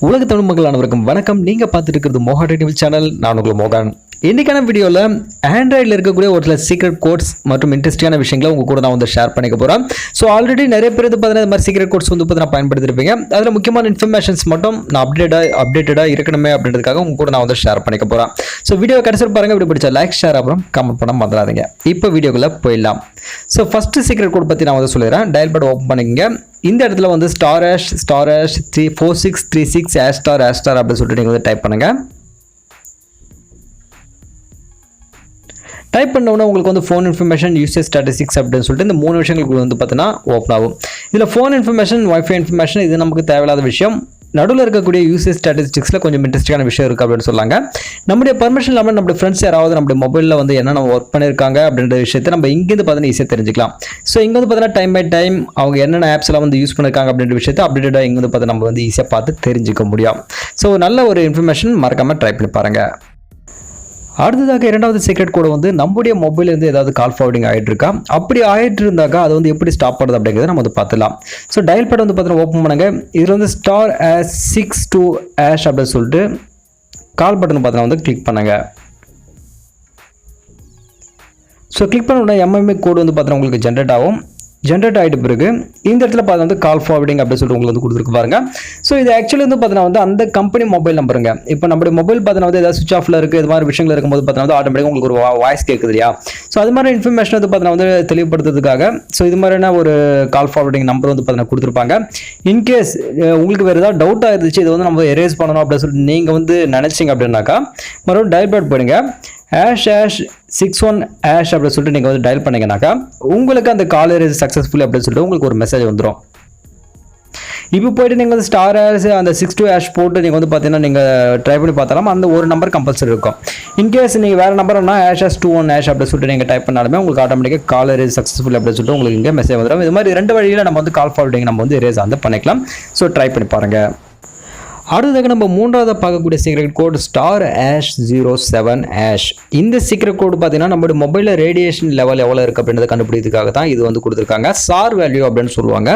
உலக தமிழ் மக்கள் அனைவருக்கும் வணக்கம். நீங்க பார்த்துட்டு இருக்கிறது மோகன் டிவி சேனல். நான் உங்கள் மோகன். இன்னைக்கான வீடியோவில் ஆண்ட்ராய்டில் இருக்கக்கூடிய ஒரு சில சீக்ரெட் கோட்ஸ் மற்றும் இன்ட்ரெஸ்டிங்கான விஷயங்களை உங்க கூட நான் வந்து ஷேர் பண்ணிக்க போகிறேன். ஸோ ஆல்ரெடி நிறைய பேர் பார்த்தீங்கன்னா இந்த மாதிரி சீக்ரெட் கோட்ஸ் வந்து பார்த்தீங்கன்னா பயன்படுத்திருப்பீங்க. அதில் முக்கியமான இன்ஃபர்மேஷன்ஸ் மட்டும் நான் அப்டேட்டடாக இருக்கணுமே அப்படின்றதுக்காக உங்க கூட நான் வந்து ஷேர் பண்ணிக்க போகிறேன். ஸோ வீடியோ கடைசியில் பாருங்க. இப்படி பிடிச்ச லைக், ஷேர், அப்புறம் கமெண்ட் பண்ண மறந்துடாதீங்க. இப்போ வீடியோக்குள்ளே போயிடலாம். ஸோ ஃபர்ஸ்ட் சீக்ரெட் கோட் பற்றி நான் வந்து சொல்லிடுறேன். டயல் பேட் ஓப்பன் பண்ணிக்கங்க. இந்த இடத்துல வந்து *#4636 ## அப்படின்னு சொல்லிட்டு நீங்கள் வந்து டைப் பண்ணுங்க. டைப் பண்ணோன்னா உங்களுக்கு வந்து ஃபோன் இன்ஃபர்மேஷன், யூசேஜ் ஸ்டாட்டிஸ்டிக்ஸ் அப்படின்னு சொல்லிட்டு இந்த 3 விஷயங்களுக்கு வந்து பார்த்தீங்கன்னா ஓப்பன் ஆகும். இதில் ஃபோன் இன்ஃபர்மேஷன், வைஃபை இன்ஃபர்மேஷன் இது நமக்கு தேவையில்லாத விஷயம். நடுவில் இருக்கக்கூடிய யூசேஜ் ஸ்டாட்டிஸ்டிக்ஸில் கொஞ்சம் இன்ட்ரெஸ்டிங்கான விஷயம் இருக்குது அப்படின்னு சொல்லாங்க. நம்முடைய பர்மிஷன் இல்லாமல் நம்மளுடைய ஃப்ரெண்ட்ஸ் யாராவது நம்மளுடைய மொபைலில் வந்து என்னென்ன ஒர்க் பண்ணியிருக்காங்க அப்படின்ற விஷயத்தை நம்ம இங்கேருந்து பார்த்தீங்கன்னா ஈஸியாக தெரிஞ்சுக்கலாம். ஸோ இங்கே வந்து பார்த்தீங்கன்னா டைம் பை டைம் அவங்க என்னென்ன ஆப்ஸ் எல்லாம் வந்து யூஸ் பண்ணியிருக்காங்க அப்படின்ற விஷயத்தை அப்டேட்டடாக இங்கே வந்து பார்த்து நம்ம வந்து ஈஸியாக பார்த்து தெரிஞ்சுக்க முடியும். ஸோ நல்ல ஒரு இன்ஃபர்மேஷன் மறக்காமல் ட்ரை பண்ணி பாருங்கள். அடுத்ததாக இரண்டாவது சீக்ரெட் கோட் வந்து நம்முடைய மொபைலேருந்து ஏதாவது கால் ஃபார்வர்டிங் ஆகிட்டு இருக்கா, அப்படி ஆகிட்டு இருந்தாக்கா அதை வந்து எப்படி ஸ்டாப் பண்ணுறது அப்படிங்கிறத நம்ம வந்து பார்த்துலாம். ஸோ டயல் பேட் வந்து பார்த்தீங்கன்னா ஓப்பன் பண்ணுங்க. இதில் வந்து *62# அப்படின்னு சொல்லிட்டு கால் பட்டன் பார்த்தீங்கன்னா வந்து கிளிக் பண்ணுங்க. ஸோ கிளிக் பண்ண உடனே எம்எம்ஏ கோடு வந்து பார்த்தீங்கன்னா உங்களுக்கு ஜென்ரேட் ஆகும். ஜென்ரேட் ஆகிட்ட பிறகு இந்த இடத்துல பார்த்து வந்து கால் ஃபார்வர்டிங் அப்படின்னு சொல்லிட்டு உங்களுக்கு வந்து கொடுத்துருக்கு பாருங்க. ஸோ இது ஆக்சுவலி வந்து பார்த்தீங்கன்னா வந்து அந்த கம்பெனி மொபைல் நம்பருங்க. இப்போ நம்மளுடைய மொபைல் பார்த்தீங்கன்னா வந்து ஏதாவது சுவிச் ஆஃப்ல இருக்குது, இது மாதிரி விஷயங்கள் இருக்கும்போது பார்த்தீங்கன்னா வந்து ஆட்டோமேட்டிக்காக உங்களுக்கு ஒரு வாய்ஸ் கேட்குது இல்லையா. ஸோ அது மாதிரி இன்ஃபர்மேஷன் வந்து பார்த்தீங்கன்னா வந்து தெளிவுபடுத்துறதுக்காக ஸோ இது மாதிரியான ஒரு கால் ஃபார்வர்டிங் நம்பர் வந்து பார்த்தீங்கன்னா கொடுத்துருப்பாங்க. இன்கேஸ் உங்களுக்கு வேறு ஏதாவது டவுட்டாக இருந்துச்சு, இது வந்து நம்ம எரேஸ் பண்ணணும் அப்படின்னு சொல்லிட்டு நீங்கள் வந்து நினைச்சிங்க அப்படின்னாக்கா மறுபடியும் டயல் பேட் போடுங்க. #61# அப்படின்னு சொல்லிட்டு நீங்கள் வந்து டயல் பண்ணீங்கன்னாக்கா உங்களுக்கு அந்த கால் எரேஸ் சக்ஸஸ்ஃபுல் அப்படின்னு சொல்லிட்டு உங்களுக்கு ஒரு மெசேஜ் வந்துடும். இப்போ போயிட்டு நீங்கள் வந்து அந்த *62# போட்டு நீங்கள் வந்து பார்த்தீங்கன்னா நீங்கள் ட்ரை பண்ணி பார்த்தாலும் அந்த ஒரு நம்பர் கம்பல்சரி இருக்கும். இன்கேஸ் நீங்கள் வேறு நம்பர்னா #21# அப்படின்னு சொல்லிட்டு நீங்கள் டைப் பண்ணாலுமே உங்களுக்கு ஆட்டோமேட்டிக்காக கால் எரேஸ் சக்ஸஸ்ஃபுல் அப்படின்னு சொல்லிட்டு உங்களுக்கு இங்கே மெசேஜ் வந்துடும். இது மாதிரி 2 வழியில் நம்ம வந்து கால் ஃபார்வர்டிங் நம்ம வந்து எரேஸ் வந்து பண்ணிக்கலாம். ஸோ ட்ரை பண்ணி பாருங்கள். அடுத்ததாக நம்ம மூன்றாவது பார்க்கக்கூடிய சீக்ரெட் கோட் *07#. இந்த சீக்ரெட் கோடு பார்த்தீங்கன்னா நம்மளுடைய மொபைலில் ரேடியேஷன் லெவல் எவ்வளோ இருக்குது அப்படின்றத கண்டுபிடிக்கிறதுக்காக தான் இது வந்து கொடுத்துருக்காங்க. சார் வேல்யூ அப்படின்னு சொல்லுவாங்க.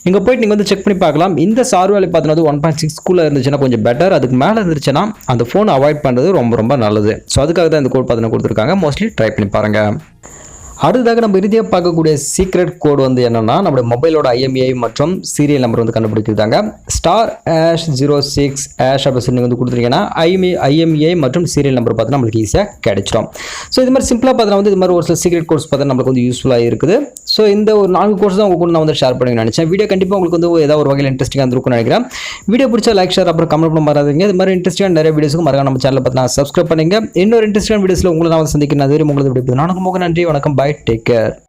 இங்கே போயிட்டு நீங்கள் வந்து செக் பண்ணி பார்க்கலாம். இந்த சார் வேல்யூ பார்த்தீங்கன்னா 1.6 இருந்துச்சுன்னா கொஞ்சம் பெட்டர். அதுக்கு மேலே இருந்துச்சுன்னா அந்த ஃபோன் அவாய்ட் பண்ணுறது ரொம்ப ரொம்ப நல்லது. ஸோ அதுக்காக தான் இந்த கோட் பார்த்தீங்கன்னா கொடுத்துருக்காங்க. மோஸ்ட்லி ட்ரை பண்ணி பாருங்கள். அடுத்ததாக நம்ம இறுதியாக பார்க்கக்கூடிய சீக்ரெட் கோடு வந்து என்னன்னா நம்மளுடைய மொபைலோட IMEI மற்றும் சீரியல் நம்பர் வந்து கண்டுபிடிக்கிறாங்க. *#06# அப்படின்னு நீங்கள் வந்து கொடுத்துருக்கீங்கன்னா IMEI மற்றும் சீரியல் நம்பர் பார்த்து நம்மளுக்கு ஈஸியாக கிடைச்சிடும். ஸோ இது மாதிரி சிம்பிளாக பார்த்தா வந்து இது மாதிரி ஒரு சில சீக்ரெட் கோர்ஸ் பார்த்தா நம்மளுக்கு வந்து யூஸ்ஃபுல்லாக இருக்குது. ஸோ இந்த ஒரு 4 கோர்ஸ் தான் உங்க கூட நான் வந்து ஷேர் பண்ணி நினைச்சேன். வீடியோ கண்டிப்பாக உங்களுக்கு வந்து ஏதாவது ஒரு வகையில் இன்ட்ரெஸ்டிங்காக இருந்திருக்கும்னு நினைக்கிறேன். வீடியோ பிடிச்சா லைக், ஷேர், அப்புறம் கமெண்ட் பண்ண மறந்துங்க. இது மாதிரி இன்ட்ரெஸ்டிங்காக நிறைய வீடியோஸ்க்கு மறக்காம நம்ம சேனலை பார்த்து சப்ஸ்கிரைப் பண்ணுங்க. இன்னொரு இன்ட்ரெஸ்டிங்கான வீடியோஸில் உங்களை நான் வந்து சந்திக்கிறேன். அதுவரை உங்களுக்கு நன்றி. வணக்கம், நன்றி, வணக்கம், பை, டேக் கேர்.